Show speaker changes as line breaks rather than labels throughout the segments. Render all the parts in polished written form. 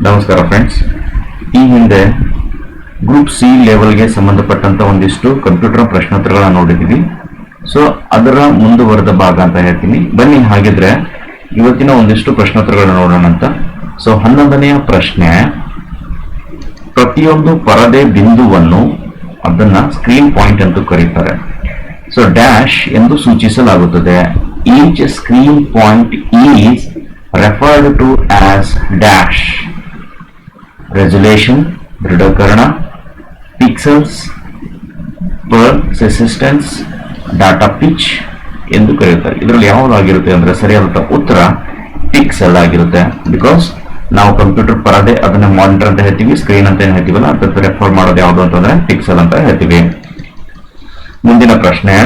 ನಮಸ್ಕಾರ ಫ್ರೆಂಡ್ಸ್. ಈ ಹಿಂದೆ ಗ್ರೂಪ್ ಸಿ ಲೆವೆಲ್ಗೆ ಸಂಬಂಧಪಟ್ಟಂತ ಒಂದಿಷ್ಟು ಕಂಪ್ಯೂಟರ್ ಪ್ರಶ್ನೋತ್ತರಗಳನ್ನ ನೋಡಿದ್ದೀವಿ. ಸೊ ಅದರ ಮುಂದುವರೆದ ಭಾಗ ಅಂತ ಹೇಳ್ತೀನಿ. ಬನ್ನಿ ಹಾಗಿದ್ರೆ ಇವತ್ತಿನ ಒಂದಿಷ್ಟು ಪ್ರಶ್ನೋತ್ತರಗಳನ್ನ ನೋಡೋಣ ಅಂತ. ಸೊ 11ನೆಯ ಪ್ರಶ್ನೆ, ಪ್ರತಿಯೊಂದು ಪರದೆ ಬಿಂದುವನ್ನು ಅದನ್ನ ಸ್ಕ್ರೀನ್ ಪಾಯಿಂಟ್ ಎಂದು ಕರೀತಾರೆ. ಸೊ ಡ್ಯಾಶ್ ಎಂದು ಸೂಚಿಸಲಾಗುತ್ತದೆ. Each screen point is referred to as dash. Resolution, ದೃಢೀಕರಣ, pixels, persistence, data pitch ಎಂದು ಕರೆಯುತ್ತಾರೆ. ಇದರಲ್ಲಿ ಯಾವುದಾಗಿರುತ್ತೆ ಅಂದ್ರೆ ಸರಿಯಾದ ಉತ್ತರ ಪಿಕ್ಸೆಲ್ ಆಗಿರುತ್ತೆ. ಬಿಕಾಸ್ ನಾವು ಕಂಪ್ಯೂಟರ್ ಪರದೆ ಅದನ್ನ ಮಾನಿಟರ್ ಅಂತ ಹೇಳ್ತೀವಿ, ಸ್ಕ್ರೀನ್ ಅಂತ ಏನ್ ಹೇಳ್ತೀವಲ್ಲ ಅದಕ್ಕೆ ರೆಫರ್ ಮಾಡೋದು ಯಾವುದು ಅಂತಂದ್ರೆ ಪಿಕ್ಸೆಲ್ ಅಂತ ಹೇಳ್ತೀವಿ. ಮುಂದಿನ ಪ್ರಶ್ನೆ,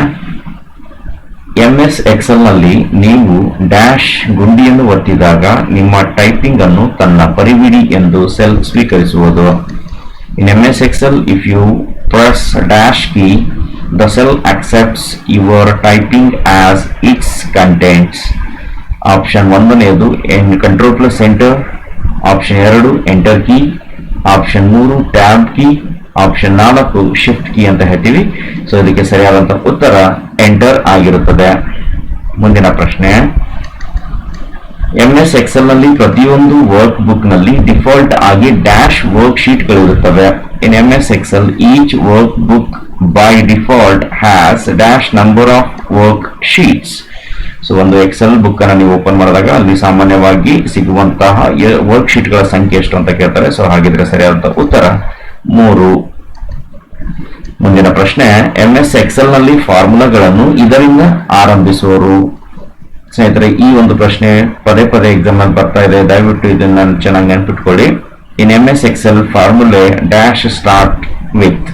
MS ಎಕ್ಸೆಲ್ ನಲ್ಲಿ ನೀವು ಡ್ಯಾಶ್ ಗುಂಡಿಯನ್ನು ಒತ್ತಿದಾಗ ನಿಮ್ಮ ಟೈಪಿಂಗ್ ಅನ್ನು ತನ್ನ ಪರಿವಿಡಿ ಎಂದು ಸೆಲ್ ಸ್ವೀಕರಿಸುವುದು. In MS Excel, if you press dash key, the cell accepts your typing as its contents. Option 1ನೇದು control plus enter, option 2 enter key, option 3 tab key, option 4 shift key ಅಂತ ಹೇಳ್ತೀವಿ. So ಇದಕ್ಕೆ ಸರಿಯಾದಂತ ಉತ್ತರ enter ಆಗಿರುತ್ತದೆ. ಮುಂದಿನ ಪ್ರಶ್ನೆ, MS Excel ನಲ್ಲಿ ಪ್ರತಿಯೊಂದು ವರ್ಕ್ ಬುಕ್ ನಲ್ಲಿ ಡಿಫಾಲ್ಟ್ ಆಗಿ ಡ್ಯಾಶ್ ವರ್ಕ್ ಶೀಟ್ ಗಳಿರುತ್ತವೆ. In MS Excel, each workbook by default has dash number of worksheets. So ಒಂದು ಎಕ್ಸೆಲ್ ಬುಕ್ ಅನ್ನ ನೀವು ಓಪನ್ ಮಾಡಿದಾಗ ಅಲ್ಲಿ ಸಾಮಾನ್ಯವಾಗಿ ಸಿಗುವಂತಹ ವರ್ಕ್ ಶೀಟ್ ಗಳ ಸಂಖ್ಯೆ ಎಷ್ಟು ಅಂತ ಕೇಳ್ತಾರೆ. ಸೊ ಹಾಗಿದ್ರೆ ಸರಿಯಾದ ಉತ್ತರ 3. ಮುಂದಿನ ಪ್ರಶ್ನೆ, MS ಎಕ್ಸೆಲ್ ನಲ್ಲಿ ಫಾರ್ಮುಲಾಗಳನ್ನು ಇದರಿಂದ ಆರಂಭಿಸುವರು. ಸ್ನೇಹಿತರೆ, ಈ ಒಂದು ಪ್ರಶ್ನೆ ಪದೇ ಪದೇ ಎಕ್ಸಾಮ್ ಅಲ್ಲಿ ಬರ್ತಾ ಇದೆ, ದಯವಿಟ್ಟು ಇದನ್ನ ಚೆನ್ನಾಗಿ ನೆನಪಿಟ್ಕೊಳ್ಳಿ. In MS Excel formulae dash start with.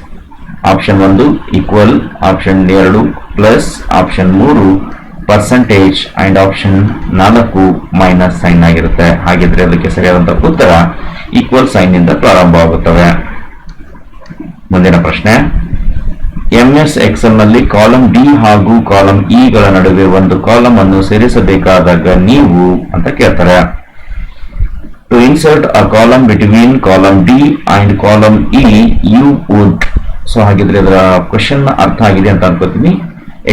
Option 1 equal, option 2 plus, option 3 percentage and option 4 minus sign ಆಗಿರುತ್ತೆ. ಹಾಗಿದ್ರೆ ಅದಕ್ಕೆ ಸರಿಯಾದಂತ ಉತ್ತರ ಈಕ್ವಲ್ ಸೈನ್ ಇಂದ ಪ್ರಾರಂಭವಾಗುತ್ತವೆ. ಮುಂದಿನ ಪ್ರಶ್ನೆ, MS ಎಕ್ಸೆಲ್ ನಲ್ಲಿ ಕಾಲಮ್ ಡಿ ಹಾಗೂ ಕಾಲಮ್ ಇ ಗಳ ನಡುವೆ ಒಂದು ಕಾಲಮ್ ಅನ್ನು ಸೇರಿಸಬೇಕಾದಾಗ ನೀವು ಅಂತ ಕೇಳ್ತಾರೆ. To insert a column between column D and column E you would. So ಹಾಗಿದ್ರೆ ಇದರ ಕ್ವಶನ್ ಅರ್ಥ ಆಗಿದೆ ಅಂತ ಅನ್ಕೋತೀನಿ.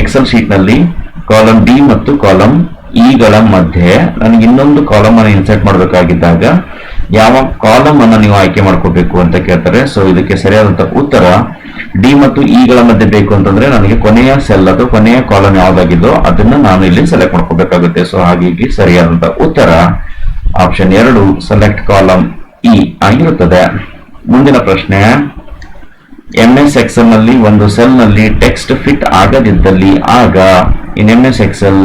ಎಕ್ಸೆಲ್ ಶೀಟ್ ನಲ್ಲಿ ಕಾಲಮ್ ಡಿ ಮತ್ತು ಕಾಲಮ್ ಇ ಗಳ ಮಧ್ಯೆ ನನಗೆ ಇನ್ನೊಂದು ಕಾಲಮ್ ಅನ್ನು ಇನ್ಸರ್ಟ್ ಮಾಡಬೇಕಾಗಿದ್ದಾಗ ಯಾವ ಕಾಲಮ್ ಅನ್ನು ನೀವು ಆಯ್ಕೆ ಮಾಡ್ಕೋಬೇಕು ಅಂತ ಕೇಳ್ತಾರೆ. ಸೊ ಇದಕ್ಕೆ ಸರಿಯಾದಂತ ಉತ್ತರ ಡಿ ಮತ್ತು ಇ ಗಳ ಮಧ್ಯೆ ಬೇಕು ಅಂತಂದ್ರೆ ನನಗೆ ಕೊನೆಯ ಸೆಲ್ ಅಥವಾ ಕೊನೆಯ ಕಾಲಮ್ ಯಾವ್ದಾಗಿದ್ದೋ ಅದನ್ನ ನಾನು ಇಲ್ಲಿ ಸೆಲೆಕ್ಟ್ ಮಾಡ್ಕೋಬೇಕಾಗುತ್ತೆ. ಸೊ ಹಾಗಾಗಿ ಸರಿಯಾದಂತ ಉತ್ತರ ಆಪ್ಷನ್ 2 ಸೆಲೆಕ್ಟ್ ಕಾಲಮ್ ಇ ಆಗಿರುತ್ತದೆ. ಮುಂದಿನ ಪ್ರಶ್ನೆ, MS ಎಕ್ಸೆಲ್ ನಲ್ಲಿ ಒಂದು ಸೆಲ್ ನಲ್ಲಿ ಟೆಕ್ಸ್ಟ್ ಫಿಟ್ ಆಗದಿದ್ದಲ್ಲಿ ಆಗ in MS Excel,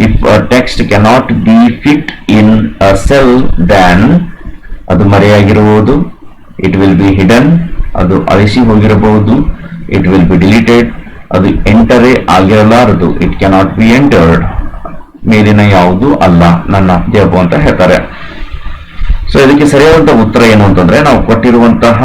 if text cannot be fit in a cell then ಅದು ಮರೆಯಾಗಿರುವುದು, ಇಟ್ ವಿಲ್ ಬಿ ಹಿಡನ್, ಅದು ಅಳಿಸಿ ಹೋಗಿರಬಹುದು, ಇಟ್ ವಿಲ್ ಬಿ ಡಿಲೀಟೆಡ್, ಅದು ಎಂಟರೇ ಆಗಿರಲಾರದು, ಇಟ್ ಕೆನಾಟ್ ಬಿ ಎಂಟರ್ಡ್. ಮೇಲಿನ ಯಾವುದು ಅಲ್ಲ, ನನ್ನ ಜವಾಬು ಅಂತ ಹೇಳ್ತಾರೆ. ಸೊ ಇದಕ್ಕೆ ಸರಿಯಾದಂತ ಉತ್ತರ ಏನು ಅಂತಂದ್ರೆ, ನಾವು ಕೊಟ್ಟಿರುವಂತಹ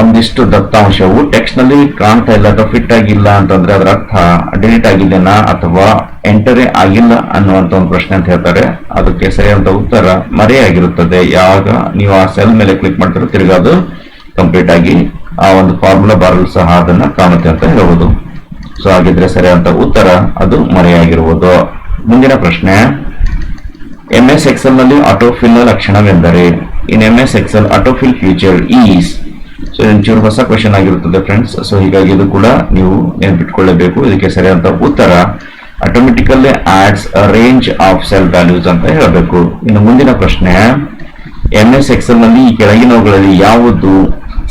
ಒಂದಿಷ್ಟು ದತ್ತಾಂಶವು ಟೆಕ್ಸ್ಟ್ ನಲ್ಲಿ ಕಾಣ್ತಾ ಇಲ್ಲ ಅಥವಾ ಫಿಟ್ ಆಗಿಲ್ಲ ಅಂತಂದ್ರೆ ಅದರ ಅರ್ಥ ಡಿಲೀಟ್ ಆಗಿದೆನಾ ಅಥವಾ ಎಂಟರೇ ಆಗಿಲ್ಲ ಅನ್ನುವಂತ ಒಂದು ಪ್ರಶ್ನೆ ಅಂತ ಹೇಳ್ತಾರೆ. ಅದಕ್ಕೆ ಸರಿಯಾದಂತ ಉತ್ತರ ಮರೆಯಾಗಿರುತ್ತದೆ. ಯಾವಾಗ ನೀವು ಆ ಸೆಲ್ ಮೇಲೆ ಕ್ಲಿಕ್ ಮಾಡ್ತಿರೋ ತಿರ್ಗಾ ಅದು ಕಂಪ್ಲೀಟ್ ಆಗಿ ಆ ಒಂದು ಫಾರ್ಮುಲಾ ಬಾರಲು ಸಹ ಅದನ್ನ ಕಾಣುತ್ತೆ ಅಂತ ಹೇಳಬಹುದು. ಸೊ ಹಾಗಿದ್ರೆ ಸರಿಯಾದಂತ ಉತ್ತರ ಅದು ಮರೆಯಾಗಿರುವುದು. ಮುಂದಿನ ಪ್ರಶ್ನೆ, MS ಎಕ್ಸೆಲ್ ನಲ್ಲಿ ಆಟೋಫಿಲ್ ನ ಲಕ್ಷಣವೆಂದರೆ. In MS Excel autofill feature is. So ಒಂಚೂರು ಹೊಸ ಕ್ವೆಶನ್ ಆಗಿರುತ್ತದೆ ಫ್ರೆಂಡ್ಸ್. ಸೊ ಹೀಗಾಗಿ ಇದು ಕೂಡ ನೀವು ನೆನಪಿಟ್ಕೊಳ್ಳಬೇಕು. ಇದಕ್ಕೆ ಸರಿಯಾದ ಉತ್ತರ automatically adds a range of cell values ಅಂತ ಹೇಳಬೇಕು. ಇನ್ನು ಮುಂದಿನ ಪ್ರಶ್ನೆ, MS ಎಕ್ಸೆಲ್ ನಲ್ಲಿ ಈ ಕೆಳಗಿನವುಗಳಲ್ಲಿ ಯಾವುದು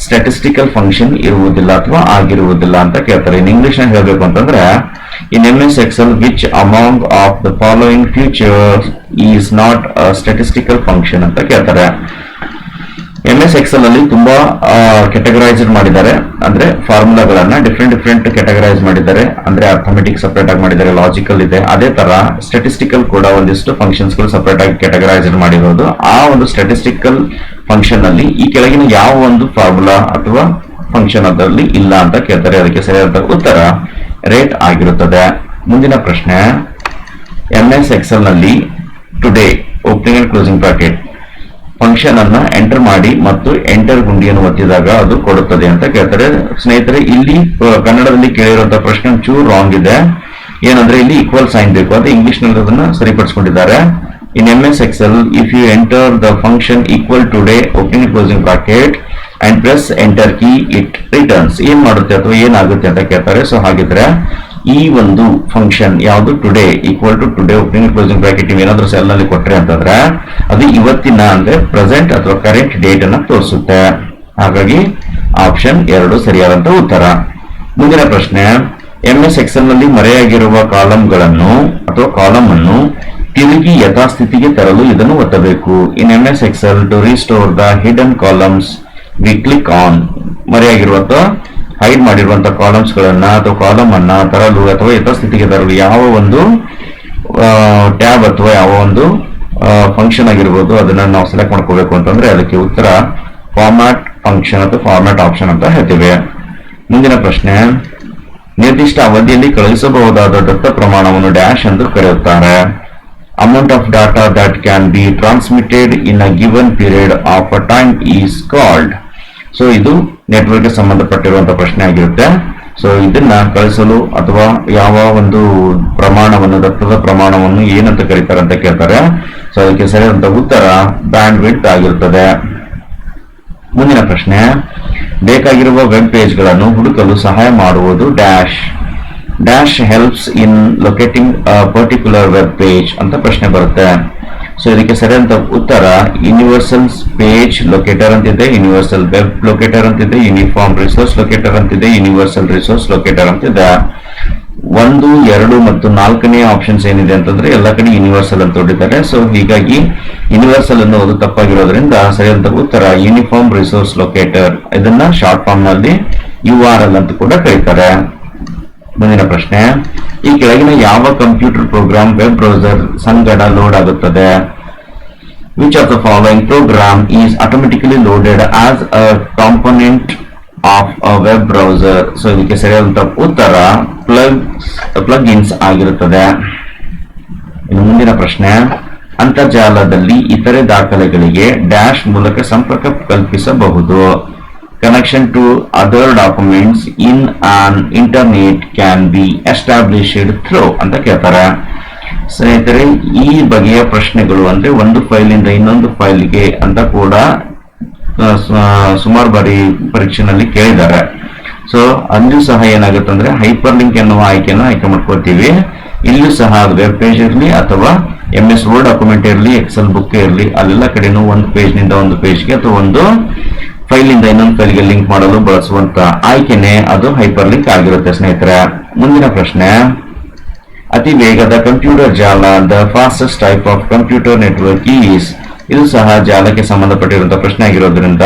ಸ್ಟ್ಯಾಟಿಸ್ಟಿಕಲ್ ಫಂಕ್ಷನ್ ಇರುವುದಿಲ್ಲ ಅಥವಾ ಆಗಿರುವುದಿಲ್ಲ ಅಂತ ಕೇಳ್ತಾರೆ. ಇನ್ ಇಂಗ್ಲಿಷ್ ನ ಹೇಳಬೇಕು ಅಂತಂದ್ರೆ, in MS Excel which among of the following futures is not a statistical function ಅಂತ ಕೇಳ್ತಾರೆ. MS ಎಕ್ಸೆಲ್ ಅಲ್ಲಿ ತುಂಬಾ ಕೆಟಗರೈಸ್ಡ್ ಮಾಡಿದ್ದಾರೆ, ಅಂದ್ರೆ ಫಾರ್ಮುಲಾಗಳನ್ನ ಡಿಫ್ರೆಂಟ್ ಕೆಟಗರೈಸ್ ಮಾಡಿದ್ದಾರೆ. ಅಂದ್ರೆ ಅರ್ಥಮೆಟಿಕ್ ಸಪರೇಟ್ ಆಗಿ ಮಾಡಿದ್ದಾರೆ, ಲಾಜಿಕಲ್ ಇದೆ, ಅದೇ ತರ ಸ್ಟ್ಯಾಟಿಸ್ಟಿಕಲ್ ಕೂಡ ಒಂದಿಷ್ಟು ಫಂಕ್ಷನ್ಸ್ ಗಳು ಸಪರೇಟ್ ಆಗಿ ಕೆಟಗರೈಸ್ಡ್ ಮಾಡಿರೋದು. ಆ ಒಂದು ಸ್ಟ್ಯಾಟಿಸ್ಟಿಕಲ್ ಫಂಕ್ಷನ್ ಅಲ್ಲಿ ಈ ಕೆಳಗಿನ ಯಾವ ಒಂದು ಫಾರ್ಮುಲಾ ಅಥವಾ ಫಂಕ್ಷನ್ ಅದರಲ್ಲಿ ಇಲ್ಲ ಅಂತ ಕೇಳ್ತಾರೆ. ಅದಕ್ಕೆ ಸರಿಯಾದ ಉತ್ತರ ರೇಟ್ ಆಗಿರುತ್ತದೆ. ಮುಂದಿನ ಪ್ರಶ್ನೆ, MS ಎಕ್ಸೆಲ್ ನಲ್ಲಿ today opening and closing bracket function ಅನ್ನ ಎಂಟರ್ ಮಾಡಿ ಮತ್ತು ಎಂಟರ್ ಗುಂಡಿಯನ್ನು ಒತ್ತಿದಾಗ ಅದು ಕೊಡುತ್ತದೆ ಅಂತ ಕೇಳ್ತಾರೆ. ಸ್ನೇಹಿತರೆ, ಇಲ್ಲಿ ಕನ್ನಡದಲ್ಲಿ ಕೇಳಿರುವಂತಹ ಪ್ರಶ್ನೆ ಚೂರು ರಾಂಗ್ ಇದೆ. ಏನಂದ್ರೆ ಇಲ್ಲಿ ಈಕ್ವಲ್ ಸೈನ್ ಬೇಕು, ಅದು ಇಂಗ್ಲಿಷ್ ನಲ್ಲಿ ಅದನ್ನ ಸರಿಪಡಿಸಿಕೊಂಡಿದ್ದಾರೆ. ಇನ್ MS Excel, if you enter the function equal today opening and closing bracket and press enter key, it returns. ಏನ್ ಮಾಡುತ್ತೆ ಅಥವಾ ಏನಾಗುತ್ತೆ ಅಂತ ಕೇಳ್ತಾರೆ. ಸೊ ಹಾಗಿದ್ರೆ ಈ ಒಂದು ಫಂಕ್ಷನ್ ಯಾವುದು, today equal to today opening closing bracket ಏನಾದ್ರೂ ಸೆಲ್ ನಲ್ಲಿ ಕೊಟ್ರೆ ಅಂತಂದ್ರೆ ಅದು ಇವತ್ತಿನ ಅಂದ್ರೆ ಪ್ರೆಸೆಂಟ್ ಅಥವಾ ಕರೆಂಟ್ ಡೇಟ್ ಅನ್ನ ತೋರಿಸುತ್ತೆ. ಹಾಗಾಗಿ ಆಪ್ಷನ್ 2 ಸರಿಯಾದಂತ ಉತ್ತರ. ಮುಂದಿನ ಪ್ರಶ್ನೆ, MS Excel ನಲ್ಲಿ ಮರೆಯಾಗಿರುವ ಕಾಲಂಗಳನ್ನು ಅಥವಾ ಕಾಲಮ್ ಅನ್ನು ತಿರುಗಿ ಯಥಾಸ್ಥಿತಿಗೆ ತರಲು ಇದನ್ನು ಒತ್ತಬೇಕು. ಇನ್ MS Excel to restore the hidden columns we click on. ಮರೆಯಾಗಿರುವಂತಹ ಹೈಡ್ ಮಾಡಿರುವಂತಹ ಕಾಲಮ್ಸ್ ಗಳನ್ನ ಅಥವಾ ಕಾಲಮ್ ಅನ್ನ ತರಲು ಅಥವಾ ಯಥಾಸ್ಥಿತಿಗೆ ತರಲು ಯಾವ ಒಂದು ಟ್ಯಾಬ್ ಅಥವಾ ಯಾವ ಒಂದು ಫಂಕ್ಷನ್ ಆಗಿರ್ಬೋದು ಅದನ್ನ ನಾವು ಸೆಲೆಕ್ಟ್ ಮಾಡ್ಕೋಬೇಕು ಅಂತಂದ್ರೆ ಅದಕ್ಕೆ ಉತ್ತರ ಫಾರ್ಮ್ಯಾಟ್ ಫಂಕ್ಷನ್ ಅಥವಾ ಫಾರ್ಮ್ಯಾಟ್ ಆಪ್ಷನ್ ಅಂತ ಹೇಳ್ತೀವಿ. ಮುಂದಿನ ಪ್ರಶ್ನೆ, ನಿರ್ದಿಷ್ಟ ಅವಧಿಯಲ್ಲಿ ಕಳುಹಿಸಬಹುದಾದ ದತ್ತ ಪ್ರಮಾಣವನ್ನು ಡ್ಯಾಶ್ ಎಂದು ಕರೆಯುತ್ತಾರೆ. Amount of data that can be transmitted in a given period of a time is called. So ಇದು ನೆಟ್ವರ್ಕ್ ಗೆ ಸಂಬಂಧಪಟ್ಟಿರುವಂತಹ ಪ್ರಶ್ನೆ ಆಗಿರುತ್ತೆ. ಸೊ ಇದನ್ನ ಕಳಿಸಲು ಅಥವಾ ಯಾವ ಒಂದು ಪ್ರಮಾಣವನ್ನು ದತ್ತದ ಪ್ರಮಾಣವನ್ನು ಏನಂತ ಕರೀತಾರೆ ಅಂತ ಕೇಳ್ತಾರೆ. ಸೊ ಅದಕ್ಕೆ ಸರಿಯಾದಂತ ಉತ್ತರ ಬ್ಯಾಂಡ್ ವಿಡ್ತ್ ಆಗಿರುತ್ತದೆ. ಮುಂದಿನ ಪ್ರಶ್ನೆ, ಬೇಕಾಗಿರುವ ವೆಬ್ ಪೇಜ್ ಗಳನ್ನು ಹುಡುಕಲು ಸಹಾಯ ಮಾಡುವುದು dash. Dash helps in locating particular web page ಅಂತ ಪ್ರಶ್ನೆ ಬರುತ್ತೆ. ಸೊ ಇದಕ್ಕೆ ಸರಿಯಾದ ಉತ್ತರ ಯೂನಿವರ್ಸಲ್ ಪೇಜ್ ಲೊಕೇಟರ್ ಅಂತಿದೆ, ಯೂನಿವರ್ಸಲ್ ವೆಬ್ ಲೊಕೇಟರ್ ಅಂತಿದೆ, ಯೂನಿಫಾರ್ಮ್ ರಿಸೋರ್ಸ್ ಲೊಕೇಟರ್ ಅಂತಿದೆ, ಯೂನಿವರ್ಸಲ್ ರಿಸೋರ್ಸ್ ಲೊಕೇಟರ್ ಅಂತಿದೆ. 1, 2 ಮತ್ತು 4ನೇ ಆಪ್ಷನ್ಸ್ ಏನಿದೆ ಅಂತಂದ್ರೆ ಎಲ್ಲ ಕಡೆ ಯೂನಿವರ್ಸಲ್ ಅಂತ ಹೊಡಿತಾರೆ. ಸೊ ಹೀಗಾಗಿ ಯೂನಿವರ್ಸಲ್ ಅನ್ನೋದು ತಪ್ಪಾಗಿರೋದ್ರಿಂದ ಸರಿಯಾದ ಉತ್ತರ ಯೂನಿಫಾರ್ಮ್ ರಿಸೋರ್ಸ್ ಲೊಕೇಟರ್. ಇದನ್ನ ಶಾರ್ಟ್ ಫಾರ್ಮ್ ನಲ್ಲಿ URL ಅಂತ ಕೂಡ ಕರೀತಾರೆ. ಮುಂದಿನ ಪ್ರಶ್ನೆ, ಈ ಕೆಳಗಿನ ಯಾವ ಕಂಪ್ಯೂಟರ್ ಪ್ರೋಗ್ರಾಮ್ ವೆಬ್ ಬ್ರೌಸರ್ ಸಂಗಡ ಲೋಡ್ ಆಗುತ್ತದೆ? Which of the following program is automatically loaded as a component of a web browser? So ಇದಕ್ಕೆ ಸರಿಯಾದಂತ ಉತ್ತರ ಪ್ಲಗ್ ಇನ್ಸ್ ಆಗಿರುತ್ತದೆ. ಇನ್ನು ಮುಂದಿನ ಪ್ರಶ್ನೆ, ಅಂತರ್ಜಾಲದಲ್ಲಿ ಇತರೆ ದಾಖಲೆಗಳಿಗೆ ಡ್ಯಾಶ್ ಮೂಲಕ ಸಂಪರ್ಕ ಕಲ್ಪಿಸಬಹುದು. Connection to other documents in an internet can be established through ಅಂತ ಕೇಳ್ತಾರೆ. ಸ್ನೇಹಿತರೆ, ಈ ಬಗೆಯ ಪ್ರಶ್ನೆಗಳು ಅಂದ್ರೆ ಒಂದು ಫೈಲಿಂದ ಇನ್ನೊಂದು ಫೈಲ್ಗೆ ಅಂತ ಕೂಡ ಸುಮಾರು ಬಾರಿ ಪರೀಕ್ಷೆನಲ್ಲಿ ಕೇಳಿದ್ದಾರೆ. ಸೊ ಅಲ್ಲೂ ಸಹ ಏನಾಗುತ್ತೆ ಅಂದ್ರೆ ಹೈಪರ್ ಲಿಂಕ್ ಎನ್ನುವ ಆಯ್ಕೆಯನ್ನು ಆಯ್ಕೆ ಮಾಡ್ಕೊಳ್ತೀವಿ. ಇಲ್ಲೂ ಸಹ ವೆಬ್ ಪೇಜ್ ಇರಲಿ ಅಥವಾ MS ವರ್ಡ್ ಡಾಕ್ಯುಮೆಂಟ್ ಇರಲಿ, ಎಕ್ಸೆಲ್ ಬುಕ್ ಇರಲಿ, ಅಲ್ಲೆಲ್ಲ ಕಡೆನೂ ಒಂದು ಪೇಜ್ ನಿಂದ ಒಂದು ಪೇಜ್ಗೆ ಅಥವಾ ಒಂದು ಫೈಲ್ ಇಂದ ಇನ್ನೊಂದು ಫೈಲ್ಗೆ ಲಿಂಕ್ ಮಾಡಲು ಬಳಸುವಂತ ಆಯ್ಕೆನೆ ಅದು ಹೈಪರ್ ಲಿಂಕ್ ಆಗಿರುತ್ತೆ ಸ್ನೇಹಿತರೆ. ಮುಂದಿನ ಪ್ರಶ್ನೆ, ಅತಿ ವೇಗದ ಕಂಪ್ಯೂಟರ್ ಜಾಲ the fastest type of computer network is. ಇದು ಸಹ ಜಾಲಕ್ಕೆ ಸಂಬಂಧಪಟ್ಟಿರುವಂತಹ ಪ್ರಶ್ನೆ ಆಗಿರೋದ್ರಿಂದ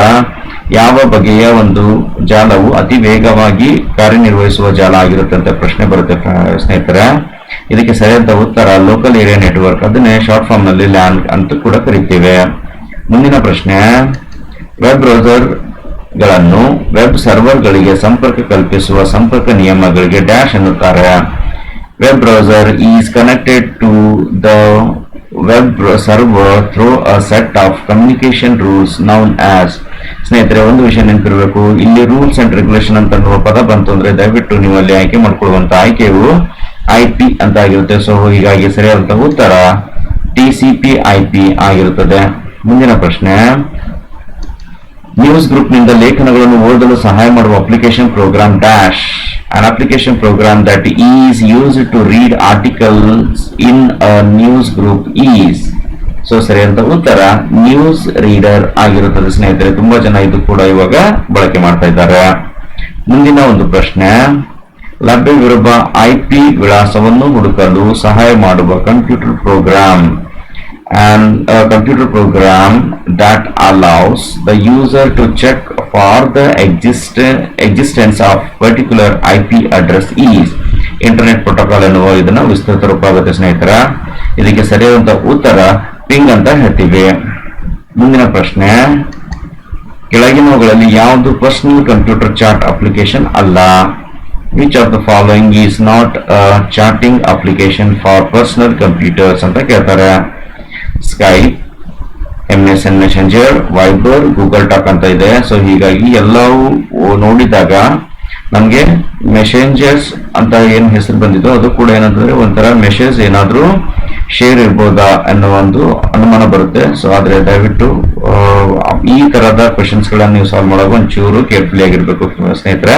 ಯಾವ ಬಗೆಯ ಒಂದು ಜಾಲವು ಅತಿ ವೇಗವಾಗಿ ಕಾರ್ಯನಿರ್ವಹಿಸುವ ಜಾಲ ಆಗಿರುತ್ತೆ ಅಂತ ಪ್ರಶ್ನೆ ಬರುತ್ತೆ ಸ್ನೇಹಿತರೆ. ಇದಕ್ಕೆ ಸರಿಯಾದ ಉತ್ತರ ಲೋಕಲ್ ಏರಿಯಾ ನೆಟ್ವರ್ಕ್, ಅದನ್ನೇ ಶಾರ್ಟ್ ಫಾರ್ಮ್ ನಲ್ಲಿ ಲ್ಯಾನ್ ಅಂತ ಕೂಡ ಕರೀತೇವೆ. ಮುಂದಿನ ಪ್ರಶ್ನೆ, ವೆಬ್ ಬ್ರೌಸರ್ ಗಳನ್ನು ವೆಬ್ ಸರ್ವರ್ ಗಳಿಗೆ ಸಂಪರ್ಕ ಕಲ್ಪಿಸುವ ಸಂಪರ್ಕ ನಿಯಮಗಳಿಗೆ ಡ್ಯಾಶ್ ಎನ್ನುತ್ತಾರೆ. Web browser is connected to the web server through a set of communication rules known as. ಸ್ನೇಹಿತರೆ, ಒಂದು ವಿಷಯ ನೆನಪಿರಬೇಕು, ಇಲ್ಲಿ ರೂಲ್ಸ್ ಅಂಡ್ ರೆಗ್ಯುಲೇಷನ್ ಅಂತ ಪದ ಬಂತು ಅಂದ್ರೆ ದಯವಿಟ್ಟು ನೀವು ಅಲ್ಲಿ ಆಯ್ಕೆ ಮಾಡ್ಕೊಳ್ಳುವಂತ ಆಯ್ಕೆಯು IP ಅಂತ ಆಗಿರುತ್ತೆ. ಸೊ ಹೀಗಾಗಿ ಸರಿಯಾದಂತಹ ಉತ್ತರ TCP/IP ಆಗಿರುತ್ತದೆ. ಮುಂದಿನ ಪ್ರಶ್ನೆ, ನ್ಯೂಸ್ ಗ್ರೂಪ್ ನಿಂದ ಲೇಖನಗಳನ್ನು ಓದಲು ಸಹಾಯ ಮಾಡುವ application program dash. An application program that is used to read articles in a news group is. So ಸರಿಯಾದ ಉತ್ತರ ನ್ಯೂಸ್ ರೀಡರ್ ಆಗಿರುತ್ತದೆ ಸ್ನೇಹಿತರೆ. ತುಂಬಾ ಜನ ಇದು ಕೂಡ ಇವಾಗ ಬಳಕೆ ಮಾಡ್ತಾ ಇದ್ದಾರೆ. ಮುಂದಿನ ಒಂದು ಪ್ರಶ್ನೆ, ಲಭ್ಯವಿರುವ IP ವಿಳಾಸವನ್ನು ಹುಡುಕಲು ಸಹಾಯ ಮಾಡುವ computer program. And a computer program that allows the user to check for the existence of particular IP address is. Internet protocol ಎನ್ನುವ ಇದನ್ನ ವಿಸ್ತೃತ ರೂಪ ಆಗುತ್ತೆ ಸ್ನೇಹಿತರ. ಇದಕ್ಕೆ ಸರಿಯಾದ ಉತ್ತರ ಪಿಂಗ್ ಅಂತ ಹೇಳ್ತೀವಿ. ಮುಂದಿನ ಪ್ರಶ್ನೆ, ಕೆಳಗಿನವುಗಳಲ್ಲಿ ಯಾವುದು ಪರ್ಸನಲ್ ಕಂಪ್ಯೂಟರ್ ಚಾಟ್ ಅಪ್ಲಿಕೇಶನ್ ಅಲ್ಲ? Which of the following is not a chatting application for personal computers ಅಂತ ಕೇಳ್ತಾರೆ. Skype, MSN Messenger, Viber, Google Talk ಅಂತ ಇದೆ. ಸೊ ಹೀಗಾಗಿ ಎಲ್ಲವೂ ನೋಡಿದಾಗ ನಮ್ಗೆ ಮೆಸೆಂಜರ್ಸ್ ಅಂತ ಏನ್ ಹೆಸರು ಬಂದಿದ್ದು ಅದು ಕೂಡ ಏನಂತಂದ್ರೆ ಒಂಥರ ಮೆಸೇಜ್ ಏನಾದ್ರೂ ಶೇರ್ ಇರ್ಬೋದಾ ಅನ್ನೋ ಒಂದು ಅನುಮಾನ ಬರುತ್ತೆ. ಸೊ ಆದ್ರೆ ದಯವಿಟ್ಟು ಈ ತರದ ಕ್ವೆಶನ್ಸ್ ಗಳನ್ನ ನೀವು ಸಾಲ್ವ್ ಮಾಡುವಾಗ ಒಂಚೂರು ಕೇರ್ಫುಲಿ ಆಗಿರ್ಬೇಕು ಸ್ನೇಹಿತರೆ.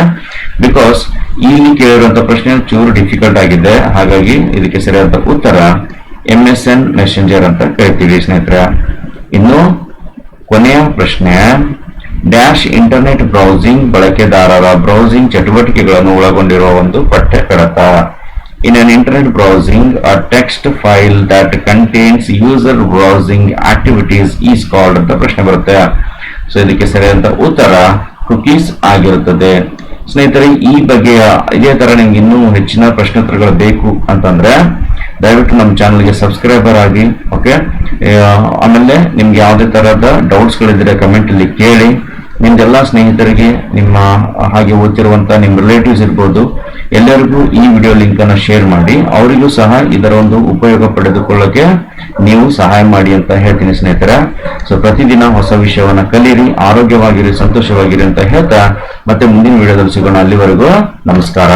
ಬಿಕಾಸ್ ಇಲ್ಲಿ ಕೇಳಿರುವಂತ ಪ್ರಶ್ನೆ ಚೂರು ಡಿಫಿಕಲ್ಟ್ ಆಗಿದೆ. ಹಾಗಾಗಿ ಇದಕ್ಕೆ ಸರಿಯಾದ ಉತ್ತರ MSN ಮೆಸೆಂಜರ್ ಅಂತ ಕರಿತೀವಿ ಸ್ನೇಹಿತರೆ. ಇನ್ನು ಕೊನೆಯ ಪ್ರಶ್ನೆ, ಡ್ಯಾಶ್ ಇಂಟರ್ನೆಟ್ ಬ್ರೌಸಿಂಗ್ ಬಳಕೆದಾರರ ಬ್ರೌಸಿಂಗ್ ಚಟುವಟಿಕೆಗಳನ್ನು ಒಳಗೊಂಡಿರುವ ಒಂದು ಪಠ್ಯ ಕಡತ. In an internet browsing, a text file that contains user browsing activities is called ಅಂತ ಪ್ರಶ್ನೆ ಬರುತ್ತೆ. ಸೊ ಇದಕ್ಕೆ ಸರಿಯಾದ ಉತ್ತರ ಕುಕೀಸ್ ಆಗಿರುತ್ತದೆ. ಸ್ನೇಹಿತರೆ, ಈ ಬಗೆಯ ಇದೇ ತರ ನಿಮ್ಗೆ ಇನ್ನೂ ಹೆಚ್ಚಿನ ಪ್ರಶ್ನೋತ್ತರಗಳು ಬೇಕು ಅಂತಂದ್ರೆ ದಯವಿಟ್ಟು ನಮ್ಮ ಚಾನಲ್ಗೆ ಸಬ್ಸ್ಕ್ರೈಬರ್ ಆಗಿ. ಓಕೆ, ಆಮೇಲೆ ನಿಮ್ಗೆ ಯಾವುದೇ ತರಹದ ಡೌಟ್ಸ್ ಗಳಿದ್ರೆ ಕಮೆಂಟ್ ಅಲ್ಲಿ ಕೇಳಿ. ನಿಮ್ದೆಲ್ಲ ಸ್ನೇಹಿತರಿಗೆ, ನಿಮ್ಮ ಹಾಗೆ ಓದ್ತಿರುವಂತ ನಿಮ್ಮ ರಿಲೇಟಿವ್ಸ್ ಇರ್ಬೋದು, ಎಲ್ಲರಿಗೂ ಈ ವಿಡಿಯೋ ಲಿಂಕ್ ಅನ್ನ ಶೇರ್ ಮಾಡಿ. ಅವರಿಗೂ ಸಹ ಇದರ ಒಂದು ಉಪಯೋಗ ಪಡೆದುಕೊಳ್ಳಕ್ಕೆ ನೀವು ಸಹಾಯ ಮಾಡಿ ಅಂತ ಹೇಳ್ತೀನಿ ಸ್ನೇಹಿತರೆ. ಸೊ ಪ್ರತಿದಿನ ಹೊಸ ವಿಷಯವನ್ನ ಕಲೀರಿ, ಆರೋಗ್ಯವಾಗಿರಿ, ಸಂತೋಷವಾಗಿರಿ ಅಂತ ಹೇಳ್ತಾ ಮತ್ತೆ ಮುಂದಿನ ವಿಡಿಯೋದಲ್ಲಿ ಸಿಗೋಣ. ಅಲ್ಲಿವರೆಗೂ ನಮಸ್ಕಾರ.